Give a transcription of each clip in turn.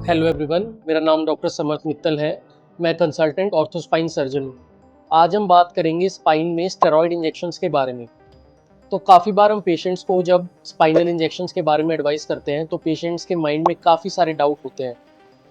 Hello everyone, मेरा नाम doctor समर्थ मित्तल है। मैं कंसल्टेंट ऑर्थोस्पाइन सर्जन हूँ। आज हम बात करेंगे स्पाइन में स्टेरॉयड इंजेक्शंस के बारे में। तो काफ़ी बार हम पेशेंट्स को जब स्पाइनल इंजेक्शंस के बारे में एडवाइस करते हैं तो पेशेंट्स के माइंड में काफ़ी सारे डाउट होते हैं।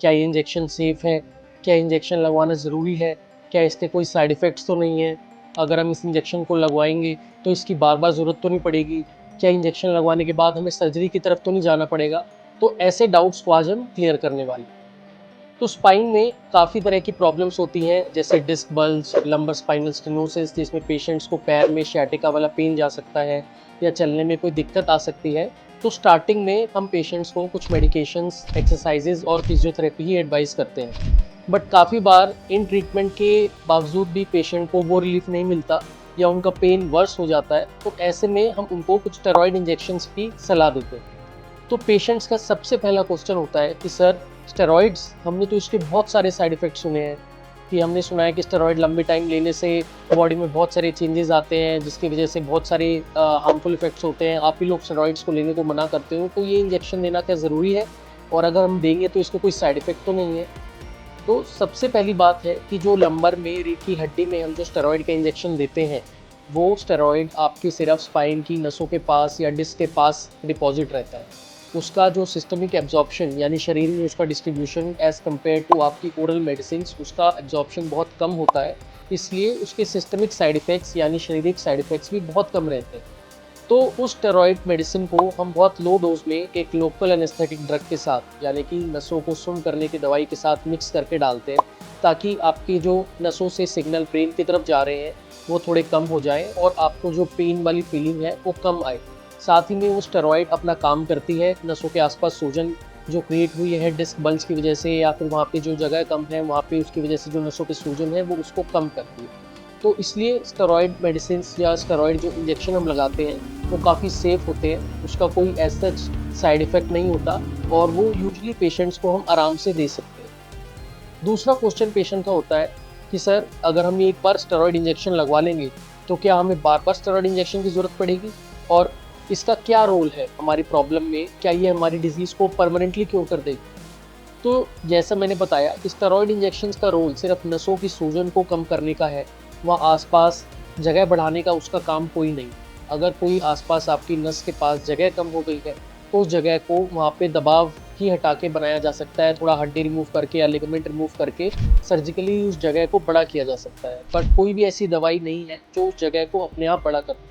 क्या ये इंजेक्शन सेफ़ है? क्या इंजेक्शन लगवाना ज़रूरी है? क्या इसके कोई साइड इफ़ेक्ट्स तो नहीं है? अगर हम इस इंजेक्शन को लगवाएंगे तो इसकी बार बार ज़रूरत तो नहीं पड़ेगी? क्या इंजेक्शन लगवाने के बाद हमें सर्जरी की तरफ तो नहीं जाना पड़ेगा? तो ऐसे डाउट्स को आज हम क्लियर करने वाले हैं। तो स्पाइन में काफ़ी तरह की प्रॉब्लम्स होती हैं, जैसे disc bulge, lumbar spinal stenosis, जिसमें पेशेंट्स को पैर में sciatica वाला पेन जा सकता है या चलने में कोई दिक्कत आ सकती है। तो स्टार्टिंग में हम पेशेंट्स को कुछ मेडिकेशंस, एक्सरसाइजेज और फिजियोथेरेपी ही एडवाइस करते हैं। बट काफ़ी बार इन ट्रीटमेंट के बावजूद भी पेशेंट को वो रिलीफ नहीं मिलता या उनका पेन वर्स हो जाता है, तो ऐसे में हम उनको कुछ स्टेरॉयड इंजेक्शंस की सलाह देते हैं। तो पेशेंट्स का सबसे पहला क्वेश्चन होता है कि सर, स्टेरॉइड्स, हमने तो इसके बहुत सारे साइड इफ़ेक्ट्स सुने हैं कि हमने सुना है कि स्टेरॉइड लंबे टाइम लेने से बॉडी में बहुत सारे चेंजेस आते हैं, जिसकी वजह से बहुत सारे हार्मफुल इफेक्ट्स होते हैं। आप ही लोग स्टेरॉइड्स को लेने को मना करते हो, तो ये इंजेक्शन लेना क्या ज़रूरी है? और अगर हम देंगे तो इसके कोई साइड इफ़ेक्ट तो नहीं है? तो सबसे पहली बात है कि जो लंबर में, रीढ़ की हड्डी में हम जो स्टेरॉइड का इंजेक्शन देते हैं, वो स्टेरॉइड आपकी सिर्फ स्पाइन की नसों के पास या डिस्क के पास डिपॉजिट रहता है। उसका जो सिस्टमिक एब्जॉर्प्शन यानी शरीर में उसका डिस्ट्रीब्यूशन एज़ कम्पेयर टू आपकी ओरल मेडिसिन, उसका एब्जॉर्प्शन बहुत कम होता है। इसलिए उसके सिस्टमिक साइड इफ़ेक्ट्स यानी शारीरिक साइड इफ़ेक्ट्स भी बहुत कम रहते हैं। तो उस स्टेरॉइड मेडिसिन को हम बहुत लो डोज में एक लोकल एनेस्थेटिक ड्रग के साथ, यानी कि नसों को सुन्न करने की दवाई के साथ मिक्स करके डालते हैं, ताकि आपकी जो नसों से सिग्नल ब्रेन की तरफ जा रहे हैं वो थोड़े कम हो जाए और आपको जो पेन वाली फीलिंग है वो कम आए। साथ ही में वो स्टेरॉइड अपना काम करती है, नसों के आसपास सूजन जो क्रिएट हुई है डिस्क बल्ज की वजह से, या फिर वहाँ पे जो जगह कम है वहाँ पे उसकी वजह से जो नसों के सूजन है वो उसको कम करती है। तो इसलिए स्टेरॉइड मेडिसिन या स्टेरॉइड जो इंजेक्शन हम लगाते हैं वो काफ़ी सेफ़ होते हैं, उसका कोई एज सच साइड इफ़ेक्ट नहीं होता और वो यूजुअली पेशेंट्स को हम आराम से दे सकते हैं। दूसरा क्वेश्चन पेशेंट का होता है कि सर, अगर हम एक बार स्टेरॉइड इंजेक्शन लगवा लेंगे तो क्या हमें बार बार स्टेरॉइड इंजेक्शन की ज़रूरत पड़ेगी? और इसका क्या रोल है हमारी प्रॉब्लम में? क्या ये हमारी डिज़ीज़ को परमानेंटली क्योर कर देगी? तो जैसा मैंने बताया कि स्टेरॉइड इंजेक्शंस का रोल सिर्फ नसों की सूजन को कम करने का है, वहाँ आसपास जगह बढ़ाने का उसका काम कोई नहीं। अगर कोई आसपास आपकी नस के पास जगह कम हो गई है तो उस जगह को वहाँ पे दबाव ही हटा के बनाया जा सकता है, थोड़ा हड्डी रिमूव करके या लिगामेंट रिमूव करके सर्जिकली उस जगह को बड़ा किया जा सकता है। बट कोई भी ऐसी दवाई नहीं है जो उस जगह को अपने आप बड़ा कर।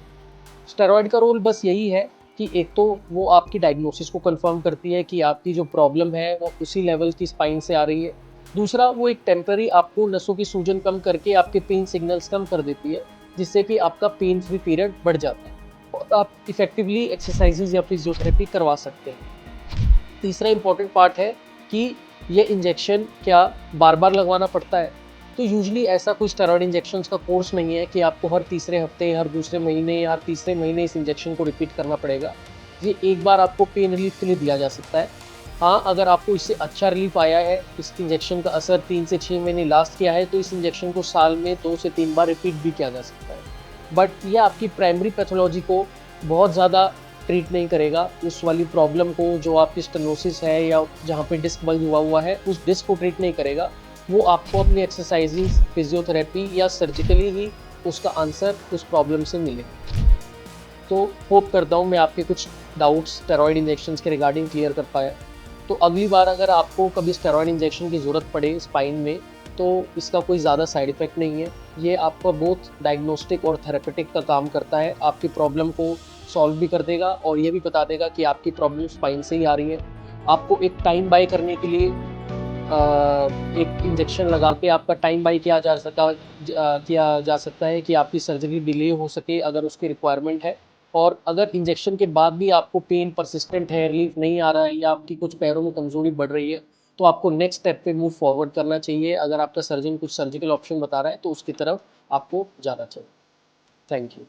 स्टेरॉइड का रोल बस यही है कि एक तो वो आपकी डायग्नोसिस को कंफर्म करती है कि आपकी जो प्रॉब्लम है वो उसी लेवल की स्पाइन से आ रही है। दूसरा, वो एक टेम्पररी आपको नसों की सूजन कम करके आपके पेन सिग्नल्स कम कर देती है, जिससे कि आपका पेन फ्री पीरियड बढ़ जाता है और आप इफेक्टिवली एक्सरसाइजेज या फिजियोथेरेपी करवा सकते हैं। तीसरा इंपॉर्टेंट पार्ट है कि ये इंजेक्शन क्या बार बार लगवाना पड़ता है? तो यूजुअली ऐसा कोई स्टेरॉइड इंजेक्शंस का कोर्स नहीं है कि आपको हर तीसरे हफ्ते, हर दूसरे महीने या हर तीसरे महीने इस इंजेक्शन को रिपीट करना पड़ेगा। ये एक बार आपको पेन रिलीफ के लिए दिया जा सकता है। हाँ, अगर आपको इससे अच्छा रिलीफ आया है, इस इंजेक्शन का असर 3 से 6 महीने लास्ट किया है, तो इस इंजेक्शन को साल में 2 से 3 बार रिपीट भी किया जा सकता है। बट ये आपकी प्राइमरी पैथोलॉजी को बहुत ज़्यादा ट्रीट नहीं करेगा। उस वाली प्रॉब्लम को, जो आपकी स्टेनोसिस है या जहाँ पे डिस्क बल्ज हुआ है, उस डिस्क को ट्रीट नहीं करेगा। वो आपको अपनी एक्सरसाइजेज, फिजियोथेरेपी या सर्जिकली ही उसका आंसर उस प्रॉब्लम से मिलेगा। तो होप करता हूँ मैं आपके कुछ डाउट्स स्टेरॉइड इंजेक्शंस के रिगार्डिंग क्लियर कर पाया। तो अगली बार अगर आपको कभी स्टेरॉइड इंजेक्शन की ज़रूरत पड़े स्पाइन में, तो इसका कोई ज़्यादा साइड इफ़ेक्ट नहीं है। ये आपका बोथ डायग्नोस्टिक और थेरेपेटिक का काम करता है। आपकी प्रॉब्लम को सॉल्व भी कर देगा और ये भी बता देगा कि आपकी प्रॉब्लम स्पाइन से ही आ रही है। आपको एक टाइम बाय करने के लिए एक इंजेक्शन लगा के आपका टाइम बाय किया जा सकता है कि आपकी सर्जरी डिले हो सके अगर उसकी रिक्वायरमेंट है। और अगर इंजेक्शन के बाद भी आपको पेन परसिस्टेंट है, रिलीफ नहीं आ रहा है या आपकी कुछ पैरों में कमज़ोरी बढ़ रही है, तो आपको नेक्स्ट स्टेप पे मूव फॉरवर्ड करना चाहिए। अगर आपका सर्जन कुछ सर्जिकल ऑप्शन बता रहा है तो उसकी तरफ आपको जाना चाहिए। Thank you.